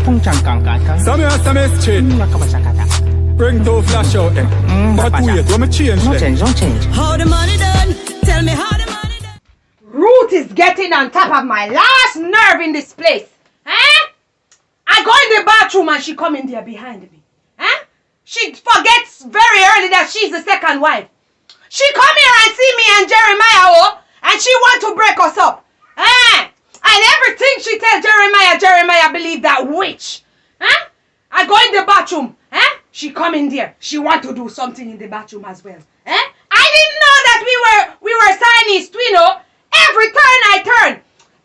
Bring to flash out there. But wait, let me change that. Don't change. How the money done? Tell me how the money done. Ruth is getting on top of my last nerve in this place. Huh? I go in the bathroom and she come in there behind me. Huh? She forgets very early that she's the second wife. She come here and see me and Jeremiah, and she want to break us up. Huh? And everything she tells Jeremiah believe that witch. Huh? I go in the bathroom. Huh? She come in there. She want to do something in the bathroom as well. Huh? I didn't know that we were Siamese twin. Every turn I turn,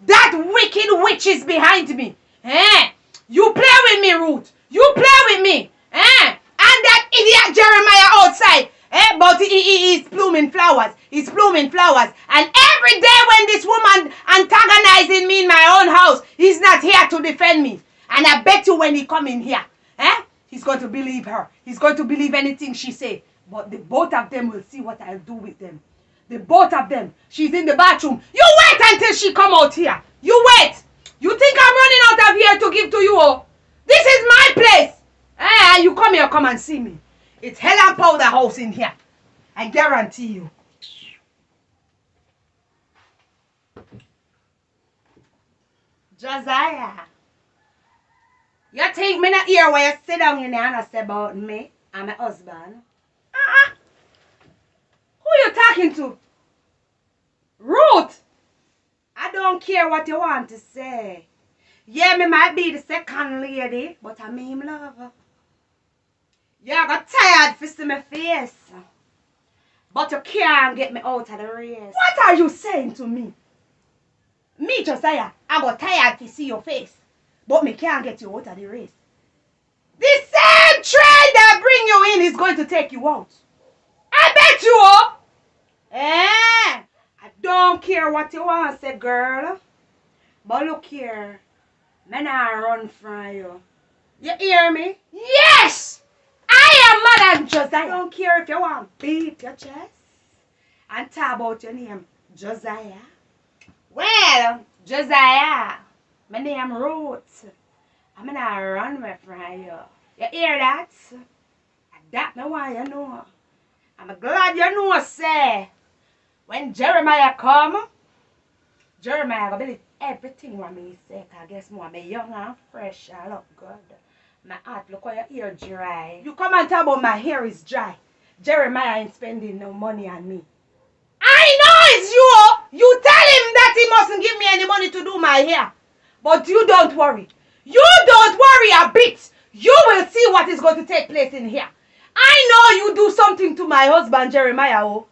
that wicked witch is behind me. Eh? You play with me, Ruth. You play with me. Eh? And that idiot Jeremiah outside. Eh? But he's pluming flowers. He's pluming flowers. And every day when this woman antagonizing me in my own house, he's not here to defend me. And I bet you when he come in here, he's going to believe her. He's going to believe anything she say. But the both of them will see what I'll do with them. The both of them. She's in the bathroom. You wait until she come out here. You wait. You think I'm running out of here to give to you? Oh? This is my place. You come here, come and see me. It's hell and powder house in here. I guarantee you. Josiah. You think me not hear where you sit down in there and say about me and my husband? Who you talking to? Ruth! I don't care what you want to say. Yeah, me might be the second lady, but I mean love her. You got tired to see my face. But you can't get me out of the race. What are you saying to me? Me, Josiah, I got tired to see your face. But me can't get you out of the race. The same train that bring you in is going to take you out. I bet you, I don't care what you want to say, girl. But look here. Me not run from you. You hear me? Yes! I am Madam Josiah. I don't care if you want to beat your chest and talk about your name, Josiah. Well, Josiah, my name Ruth. I'm not run away from you. You hear that? That no why you know. I'm glad you know, say. When Jeremiah come, Jeremiah will believe everything what me say. Cause guess more, me young and fresh. I look good. My heart look how your hair dry. You come and talk about my hair is dry. Jeremiah ain't spending no money on me. I know it's you. You tell him that he mustn't give me any money to do my hair. But you don't worry. You don't worry a bit. You will see what is going to take place in here. I know you do something to my husband, Jeremiah. Oh.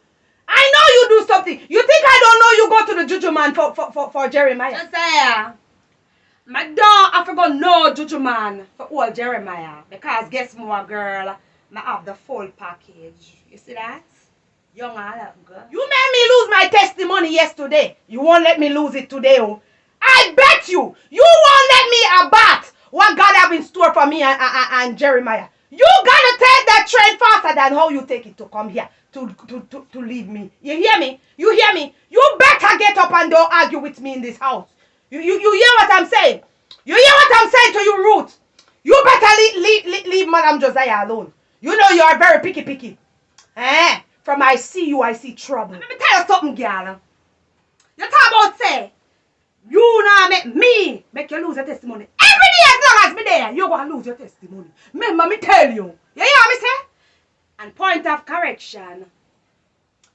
I know you do something. You think I don't know you go to the juju man for Jeremiah? Josiah, my dog, I forgot no juju man for old Jeremiah. Because guess more, girl, I have the full package. You see that? Young and look good. You made me lose my testimony yesterday. You won't let me lose it today, oh. I bet you won't let me about what God have in store for me and Jeremiah. You gotta take that train faster than how you take it to come here to leave me. You hear me? You hear me? You better get up and don't argue with me in this house. You hear what I'm saying? You hear what I'm saying to you, Ruth? You better leave Madam Josiah alone. You know you are very picky. From I see you, I see trouble. Let me tell you something, girl. You talk about say, you now make you lose your testimony. Every day as long as me there, you're going to lose your testimony. Remember me tell you. You hear me say? And point of correction.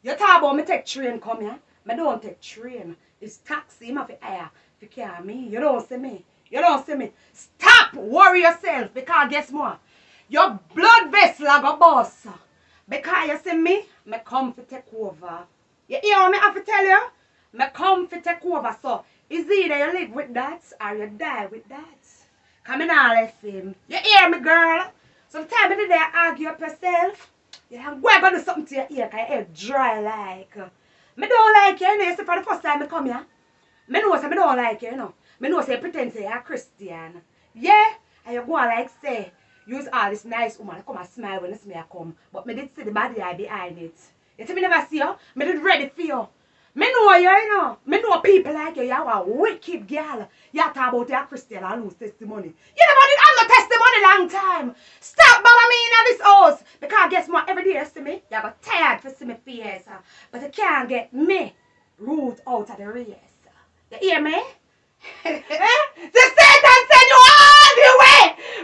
You talk about me take train come here. Me don't take train. It's taxi. I have to hire to carry me. You don't see me. You don't see me. Stop worry yourself because guess what? Your blood vessel I go bust. Because you see me come to take over. You hear me I have to tell you? Me come to take over. So it's either you live with that or you die with that. Come in all the same. You hear me, girl? Sometimes you did argue up yourself. Yeah, we're going to do something to your ear because your ear dry like. Me don't like you, you know. So for the first time I come here, me know say me don't like you, you know. Me know say you pretend say you're a Christian. Yeah, and you go on like say, use all this nice woman to come and smile when you see me come. But me did see the bad guy behind it. You see me never see you? Me did ready for you. Me know you know. Me know people like you. You are a wicked girl. You talk about your Christian and lose testimony. You never did have no testimony long time. Stop bothering me in this house. Because guess what? Every day you see me, you got tired for see me face. But you can't get me root out of the race. You hear me? The Satan sent you all the way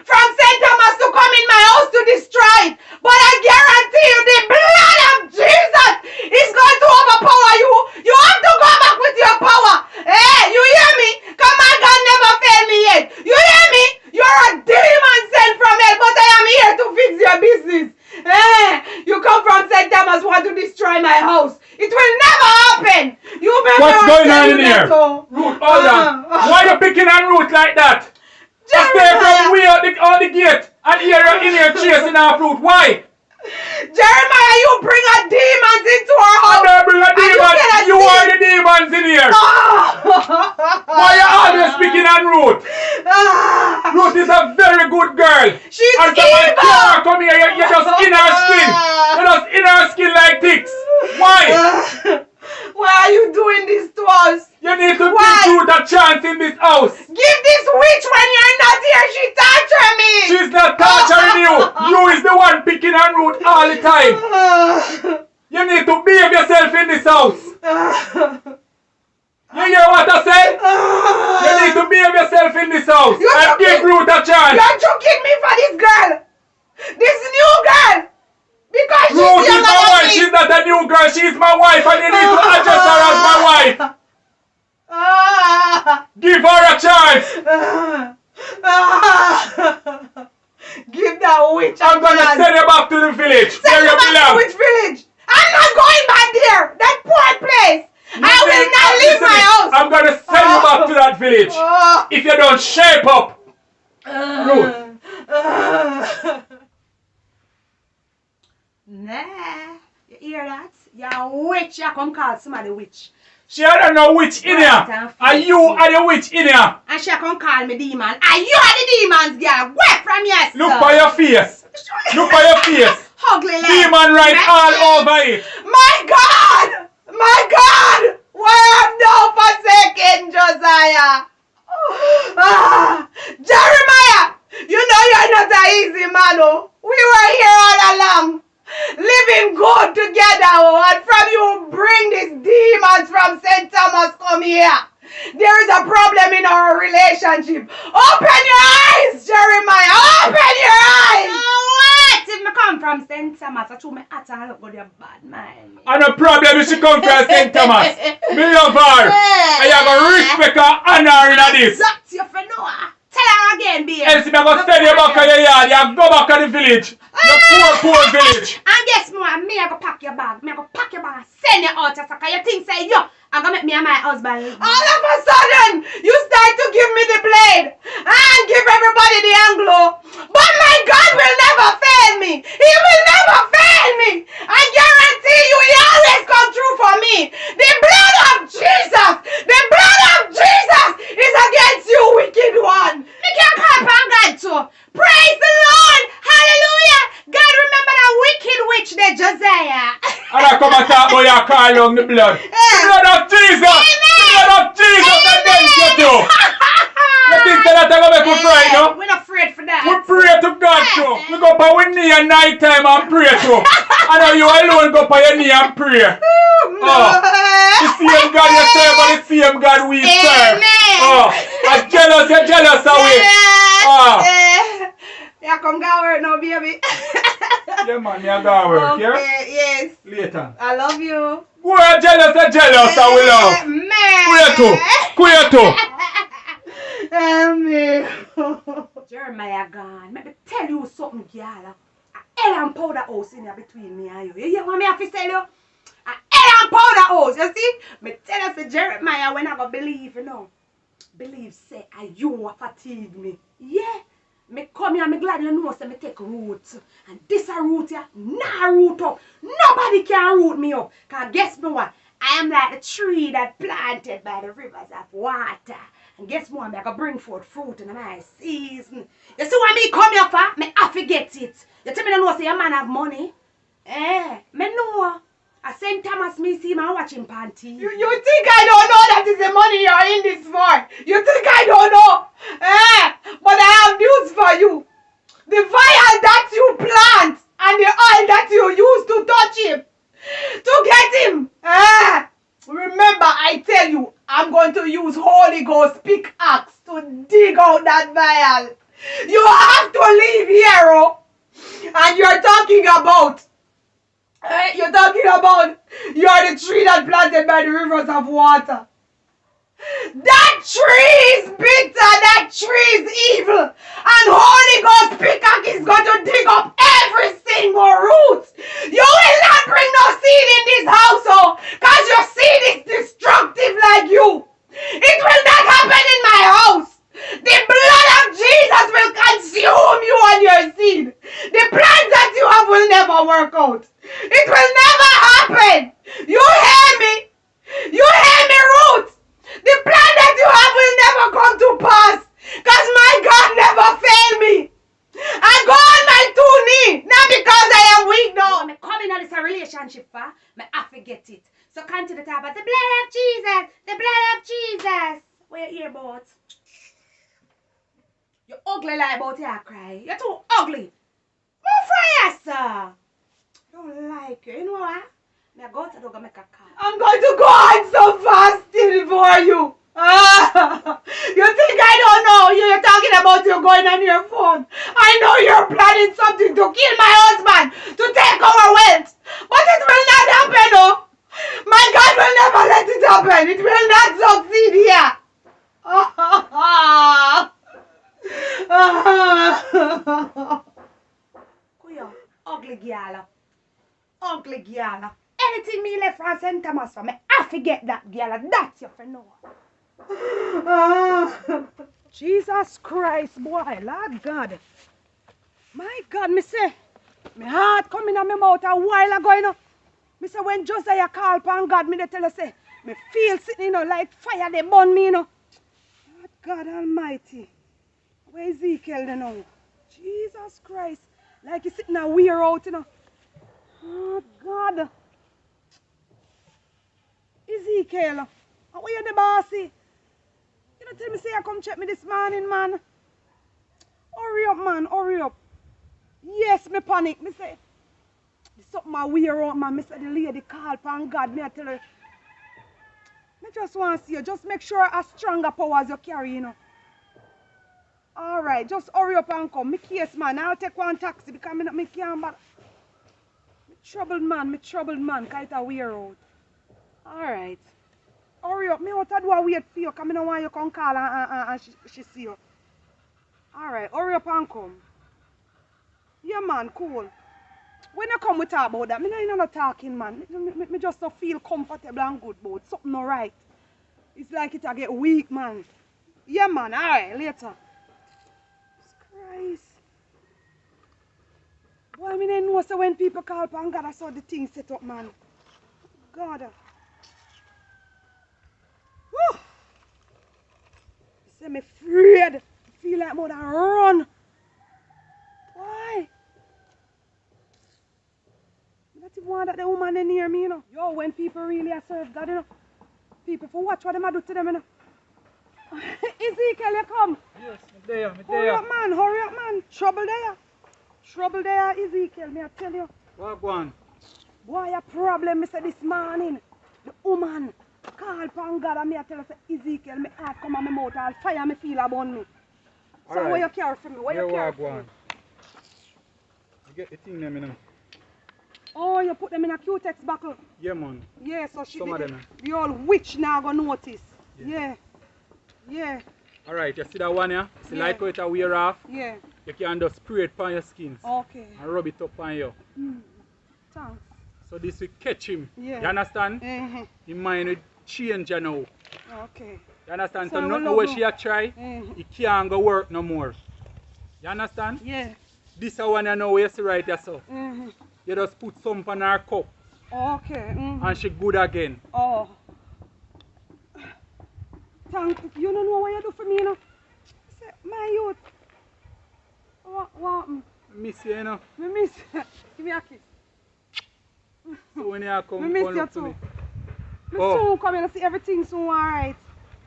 from St. Thomas to come in my house to destroy it. But I guarantee you the blood of Jesus is going to overpower you. You have to go back with your power. Hey, you hear me? Come on, God never failed me yet. You hear me? You're a demon sent from hell, but I am here to fix your business. Hey, you come from St. Thomas want to destroy my house. It will never happen. You better. What's going on in here? Root, hold on. Why are you picking on Root like that? I stay from way out the gate and here you're in here chasing our fruit. Why? Jeremiah, you bring a demons into our house. I don't bring a demon. You are the demons in here. Why are you always picking on Ruth? Ruth is a very good girl. She's and evil. Come here, you're just in her skin. You're just in her skin like ticks. Why? Why are you doing this to us? You need to give Ruth a chance in this house. Give this witch when you're not here. She torture me. She's not torturing you. You is the one picking on Ruth all the time. You need to behave yourself in this house. You hear what I said? You need to behave yourself in this house and give Ruth a chance. You're joking me for this girl. This new girl. Because she's Ruth is younger my than wife. me. She's not a new girl. She's my wife and you need to address her as my wife. Give her a chance. Give that witch a I'm going to chance. send you back to the village. Send where you you back belong. to which village? I'm not going back there. That poor place. I will not leave my house. I'm going to send you back to that village. If you don't shape up. Ruth. Nah. You hear that? You're a witch. You come call somebody witch. She don't know which in here. Are you are the witch in here? And she come call me demon. Are you are the demons, girl? Where from yes? Look by your face. Look by your face. Ugly leg. Demon right all over it. My God! My God! Why have thou forsaken Josiah? Jeremiah! You know you're not an easy man, oh. We were here all along. Living good together, oh, and from you bring these demons from St. Thomas come here. There is a problem in our relationship. Open your eyes, Jeremiah. Open your eyes. What? If me come from St. Thomas, I told me at and look good your bad mind. And the problem is she come from St. Thomas. Me love her. And you have a respect and honor in this. That's your for Noah. Tell her again, baby. Else me go send you back to your yard. You go back to the village. Your poor village. And guess what? Me I go pack your bag. Me I go pack your bag and send you out. Because you think say yo, I'm gonna make me and my husband. All of a sudden, you start to give me the blade and give everybody the anglo. But my God will never fail me. He will never fail me. I guarantee you, He always come through for me. The blood of Jesus, the blood of Jesus is against you, wicked one. Me can't call upon God too. Praise the Lord. Hallelujah. God remember that wicked witch there, Josiah. And I come and talk about your call on the blood. The blood of Jesus. The blood of Jesus against you too. You think that I'm going to make you pray, no? We're not afraid for that. We pray to God too. We go up on our knee at night time and pray too. I know you alone go up on your knee and pray. The same God you serve and the same God we serve. I'm jealous, you're jealous of me. Yeah, come go work now, baby. Yeah, man, you go work, yeah? Okay, yes. Later. I love you. Go are jealous, I will love. Man. Queer too. Jeremiah gone. Let me tell you something, girl. A hell and powder house in here between me and you. You hear what me have to tell you? A hell and powder house, you see? Me tell you, say Jeremiah, when I go believe, you know. Believe, say, you fatigue me. Yeah. Me come here, me glad you know, say me take root. And this a root here, nah root up. Nobody can root me up. Cause guess me what? I am like the tree that planted by the rivers of water. And guess what? I can bring forth fruit in my season. You see what me come here for? Me have to get it. You tell me no know say your man have money? Me know. I St. Thomas me see him and watch him panty. You think I don't know that is the money you're in this for? You think I don't know? But I have news for you. The vial that you plant and the oil that you use to touch him, to get him. Remember, I tell you, I'm going to use Holy Ghost pickaxe to dig out that vial. You have to leave here, oh. And you're talking about you're the tree that planted by the rivers of water. That tree is bitter, that tree is evil. And Holy Ghost pickaxe is going to dig up every single root. You will not bring no seed in this household because your seed is destructive like you. It will not happen in my house. The blood of Jesus will consume you and your seed. The plans that you have will never work out. It will never happen. You hear me? You hear me, Ruth? The plan that you have will never come to pass. Because my God never failed me. I go on my 2 knees. Not because I am weak, no. I'm coming on this relationship, I have to get it. So come to the top of the blood of Jesus. The blood of Jesus. Where your earbuds? You're ugly like about your cry. You're too ugly. Move for you, sir. I don't like you. You know what? I go to the make a call. I'm going to go on some fasting for you. You think I don't know? You're talking about you going on your phone. I know you're planning something to kill my husband, to take our wealth. But it will not happen, oh. My God will never let it happen. It will not succeed here. Kuya, ugly girl. Ugly girl. Anything me left from St. Thomas for me, I forget that girl. That's your friend, no. Jesus Christ, boy, Lord God. My God, me say, my heart coming on my mouth a while ago, you know. Me say, when Josiah called upon God, me they tell her, say, me feel sitting, you know, like fire, they burn me, you know. Lord God Almighty. Where Ezekiel, you know? Jesus Christ. Like he's sitting a weir out, you know. Oh, God. Ezekiel, where you the bossy? You don't tell me say you come check me this morning, man. Hurry up, man, hurry up. Yes, me panic. Me say, there's something I wear out, man. Me say the lady call upon God. Me I tell her, me just want to see you. Just make sure a stronger powers you carry, you know. Alright, just hurry up and come. Me case, man. I'll take one taxi because me can't bother. Me troubled man, because it's a wear out. Alright. Hurry up. Me want to do a wait for you because I don't want you to come call and she see you. Alright, hurry up and come. Yeah, man, cool. When I come, we talk about that. I'm not talking, man. Me just don't feel comfortable and good about something not right. It's like it I get weak, man. Yeah, man. Alright, later. Christ. Boy, I mean, I know so when people call upon God, I saw the thing set up, man. God. Woo! Say me afraid. I feel like more than run. Why? I don't even want that the woman in near me, you know. Yo, when people really serve God, you know. People for watch what them do to them, you know. Ezekiel, you come. Yes, I'm there. Hurry up, man. Hurry up, man. Trouble there. Trouble there, Ezekiel, me I tell you. What one? Boy, a problem, me say this morning. The woman call upon God and me I tell her, say, Ezekiel, me heart come on my mouth, I'll fire me feel about me. So All right. what you care for me? What you care for me? You get the thing them, you know. Oh, you put them in a Q-Tex buckle? Yeah, man. Yeah, so she Some of did them. the old witch now gonna notice. Yeah. Yeah. Alright, you see that one, yeah? See Yeah. like how it wear off? Yeah. You can just spray it on your skin Okay. and rub it up on you. Thanks. So this will catch him. Yeah. You understand? Uh-huh. His mind will change, you know. Okay. You understand? So So I will nothing love where you. she a try, Mhm. he can't go work no more. You understand? Yeah. This is one you know where you see right there, so. Mm-hmm. You just put some on her cup Okay. Mm-hmm. and she good again. Oh. Thank you. You don't know what you do for me, you know? Say, my youth. What happened? Miss you, you know. Me miss. Give me a kiss. So when you come, I miss come you look to too. me. Me Oh. soon come and see everything soon alright.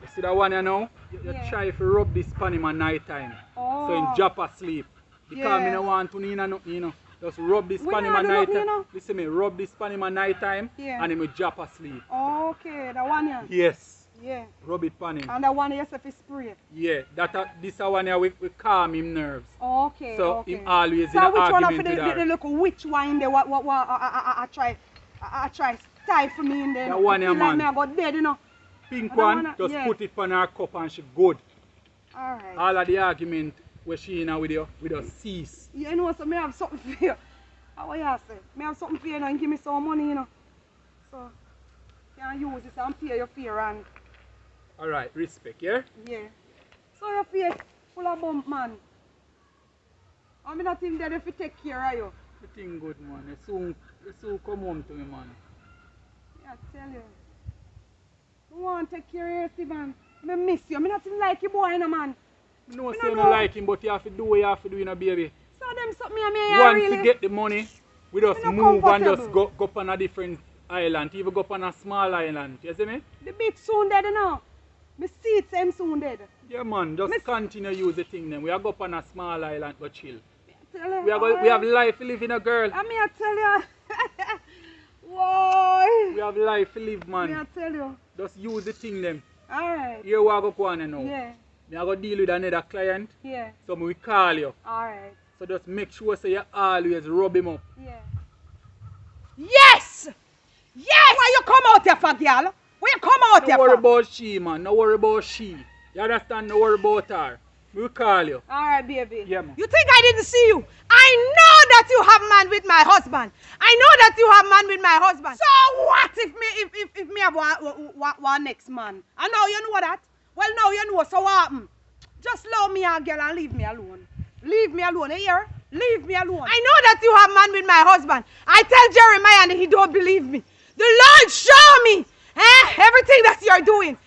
You see that one you know? You Yeah. try to rub this pan him at night time. Oh. So him drop asleep. Because Yeah. me no want to need nothing, you know. Just rub this We pan him not at do night nothing, time. you know. Listen me, rub this pan him at night time Yeah. and him will drop asleep. Okay, that one yeah. Yes. Yeah. Rub it pan him. And that one yourself is spray. Yeah, this a one here we calm him nerves. Okay. So okay. him always So in an which one of argument the, with the her. look which one there what I try stifle me in there. That one, yeah, Feel like man. me I got dead, you know. Pink And that one, one, just yeah. put it on her cup and she good. Alright. All of the argument where she in with you cease. You know, so me have something for you. How you say? Me have something for you, and give me some money, you know. So, you can use this and pay your fear and, Alright, respect, yeah? yeah. So your face full of bump, man. I'm not think that if you take care of you. The thing good, man. You soon come home to me, man. Yeah, I tell you. I want to take care of you, Stephen. I miss you. I'm not like you, boy, no, man. I know Me say you no don't know. like him, but you have to do what you have to do, you know, baby. So them something me and me Once really. you get the money, we just Me no move and just comfortable. go up on a different island. Even go up on a small island. You see me? The bitch soon dead, you know. Me see it, them soon dead. Yeah, man. Just Miss- continue use the thing then. We are go up on a small island, but chill. Tell you, We have life to live in a girl. I mean, I tell you. Whoa. We have life to live, Me, I man. tell you. Just use the thing them. Alright. Here we are go on now. Yeah. Me I go deal with another client. Yeah. So we call you. Alright. So just make sure so you always rub him up. Yeah. Yes! Yes! Why you come out here for, girl? Why you come out here No worry for? about she, man. No worry about she. You understand? No worry about her. We will call you. Alright, baby. Yeah, man. You think I didn't see you? I know that you have man with my husband. I know that you have man with my husband. So what if me have one next man? I know you know that. Well, now you know. So what happen? Just love me and girl and leave me alone. Leave me alone. You hear? Leave me alone. I know that you have man with my husband. I tell Jeremiah and he don't believe me. The Lord show me everything that you're doing.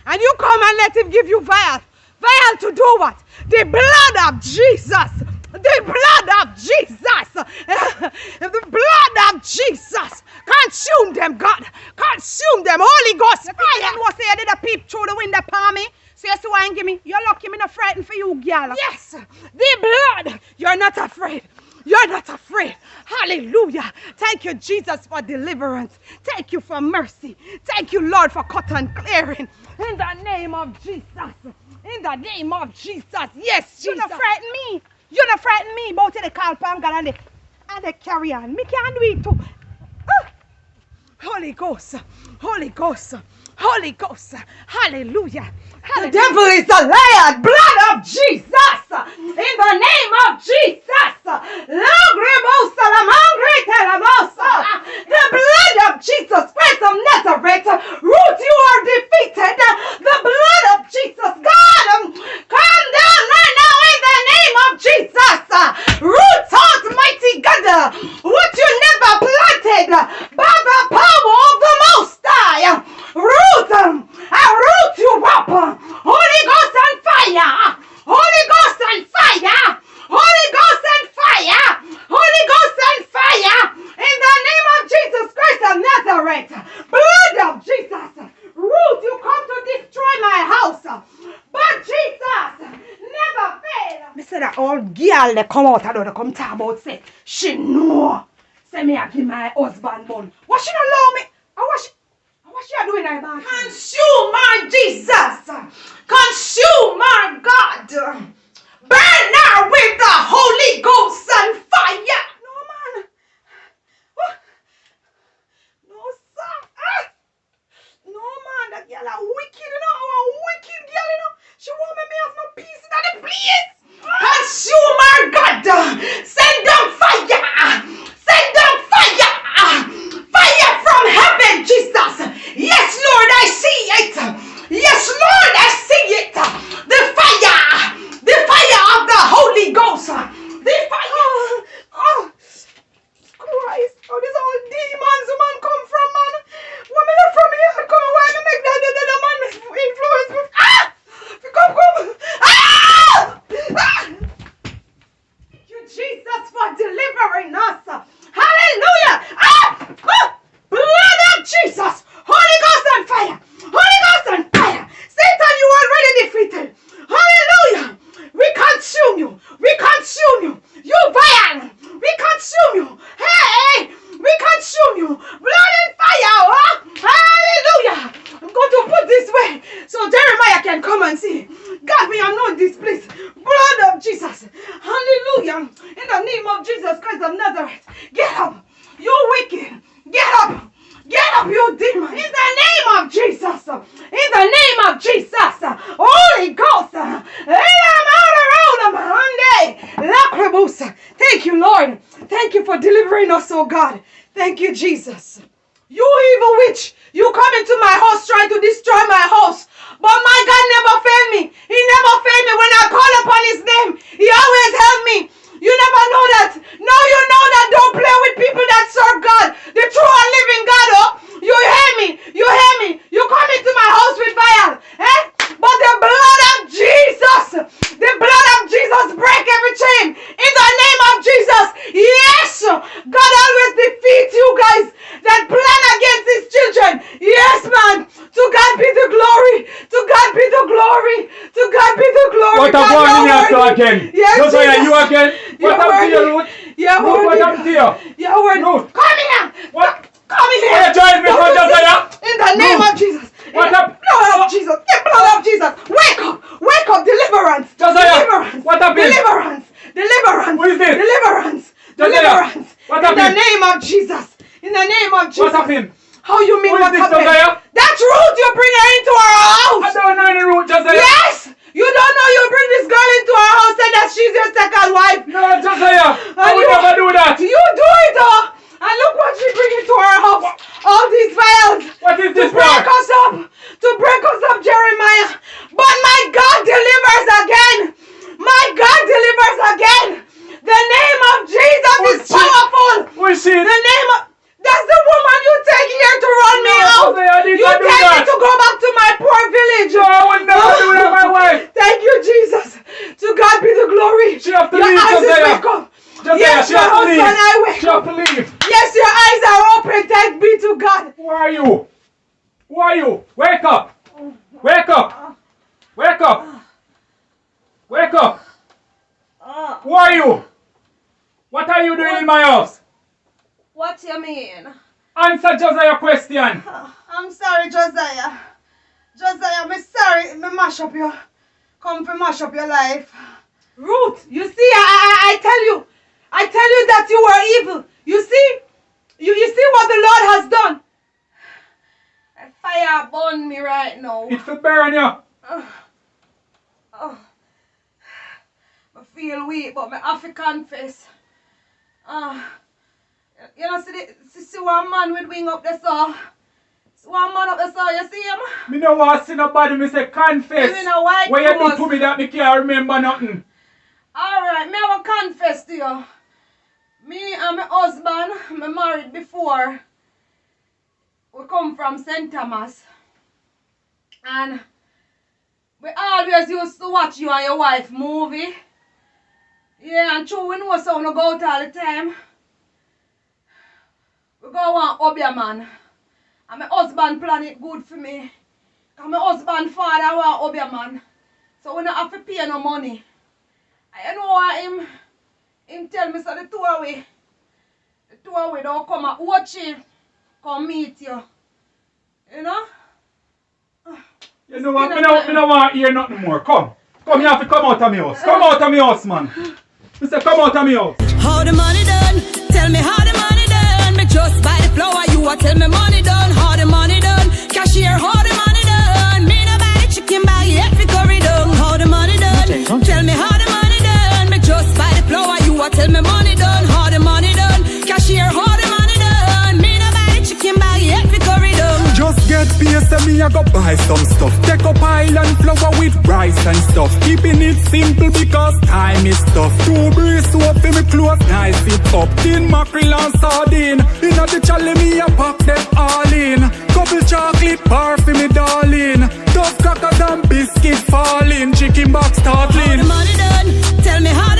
And you come and let him give you vial. Vial to do what? The blood of Jesus. The blood of Jesus. The blood of Jesus. Consume them, God. Consume them. Holy Ghost. Fire. You say you did a peep through the window for me? So you see why you give me? You're lucky me not frightened for you, girl. Yes. The blood. You're not afraid. You're not afraid. Hallelujah. Thank you, Jesus, for deliverance. Thank you for mercy. Thank you, Lord, for cut and clearing. In the name of Jesus. In the name of Jesus. Yes, Jesus. You not frighten me. You not frighten me about the call pan God and they carry on. Me can do it too. Holy Ghost. Holy Ghost. Holy Ghost. Hallelujah. The devil is a liar. Blood of Jesus. In the name of Jesus. The blood of Jesus Christ of Nazareth. Ruth, you are defeated. The blood of Jesus. God, calm down right now in the name of Jesus. Root out, mighty God. What you never planted by the power of the Most High. Root, I root you up. Holy Ghost and fire. Holy Ghost and fire. Holy Ghost and fire. Holy Ghost and fire. In the name of Jesus Christ of Nazareth. Blood of Jesus. Root, you come to destroy my house. But Jesus never fail. Me say that old girl that come out and they come talk about say she know. Say me I give my husband bun. What she don't allow me? What she doing there, man? Consume my Jesus. Consume my God. Burn her with the Holy Ghost and fire. No, man. What? No, sir. No, man. That girl is wicked, you know. A wicked girl, you know. She won't make me have no peace in the place. Consume her, God. Send down fire. Send down fire. Fire from heaven, Jesus. Yes, Lord, I see it. Yes, Lord, I see it. The fire of the Holy Ghost. Hallelujah. In the name of Jesus Christ of Nazareth. Get up. You wicked. Get up. Get up, you demon. In the name of Jesus. In the name of Jesus. Holy Ghost. Thank you, Lord. Thank you for delivering us, oh God. Thank you, Jesus. You evil witch. You come into my house trying to destroy my house. But my God never failed me. He never failed me when I call upon his name. He always helped me. You never know that. Now you know that. Don't play with people that serve God. The true and living God. Oh, you hear me. You hear me. You come into my house with fire. Eh? But the blood of Jesus. The blood of Jesus break every chain. In the name of Jesus. Yes. God always defeats you guys that plan against his children. Yes, man. To God be the glory. To God be the glory. To God be the glory. What a one in here again. Yes, Josiah, you again? What up to you, Ruth? Yeah, Ruth, what up to you? Yeah, Ruth. Come here. What? Come in here. Are you joining me for Josiah? In the name of Jesus. What up? Blood of Jesus. The blood of Jesus. Wake up. Wake up. Deliverance. Josiah. Deliverance. What up? Deliverance. Deliverance. Who is this? Deliverance. Josiah. Deliverance. What In the happened? name of Jesus. In the name of Jesus. What happened? How you mean Who is what this, happened? Josiah? That's Ruth. You bring her into our house. I don't know any Ruth, Josiah. Yes. You don't know you bring this girl into our house and that she's your second wife. No, Josiah. I And would never do that. You do it, oh. And look what she bring into our house. All these files. What is To this break for? us up. To break us up, Jeremiah. But my God delivers again. My God delivers again. The name of Jesus Who is is she? powerful. Who is she? The name of... That's the woman you take here to run me No, out. Josiah, I did You not do tell me that. to go back to my poor village. No, I would never do that, my wife. Thank you, Jesus. To God be the glory. She have to Your leave, eyes is Josiah. wake up. Josiah, Yes, she my have to husband, leave. I wake She have up. to leave. Yes, your eyes are open. Thanks be to God. Who are you? Who are you? Wake up. Wake up. Wake up. Wake up. Who are you? What are you doing in my house? What you mean? Answer Josiah's question. I'm sorry, Josiah. Josiah, I'm sorry. Me mash up your... Come to mash up your life. Ruth, you see, I tell you. I tell you that you were evil. You see? You see what the Lord has done? Fire burn me right now. It will burn you. I feel weak, but I have to confess. You know, see one man with wing up the saw. One man up the saw, you see him? Me no want to see nobody, me say confess. You know white what you do clothes. to me that me can't remember nothing. Alright, me have a confess to you. Me and my husband, me married before. We come from St. Thomas. And we always used to watch you and your wife movie. Yeah, and true, we know so we no go out all the time. We go on Obia man. And my husband plan it good for me. And my husband father want Obia man. So we don't have to pay no money. I know what him tell me, so the two of we don't come and watch him come meet you. You know? You know what? Me no want to hear nothing more. Come. Come, you have to come out of my house. Come out of my house, man. Me say come out of my house. How the money done? Tell me how the money done. Me just buy the flower, you a tell me money done. How the money done? Cashier, how the money done? Me no buy the chicken bag, every curry done. How the money done? Tell me how the money done. Me just buy the flower, you a tell me money done. How the money done? Cashier, how the money done? Me no buy the chicken bag, every curry done. Just get paid, so me I go buy some stuff. Take up island flour with rice and stuff. Keeping it simple because time is tough. 2 breeze soap for me clothes, nice it up. Tin mackerel and sardine. Inna the chally me a pack them all in. Couple chocolate bar for me darling. Tough crackers and biscuit falling. Chicken box How the startling. money done? Tell me how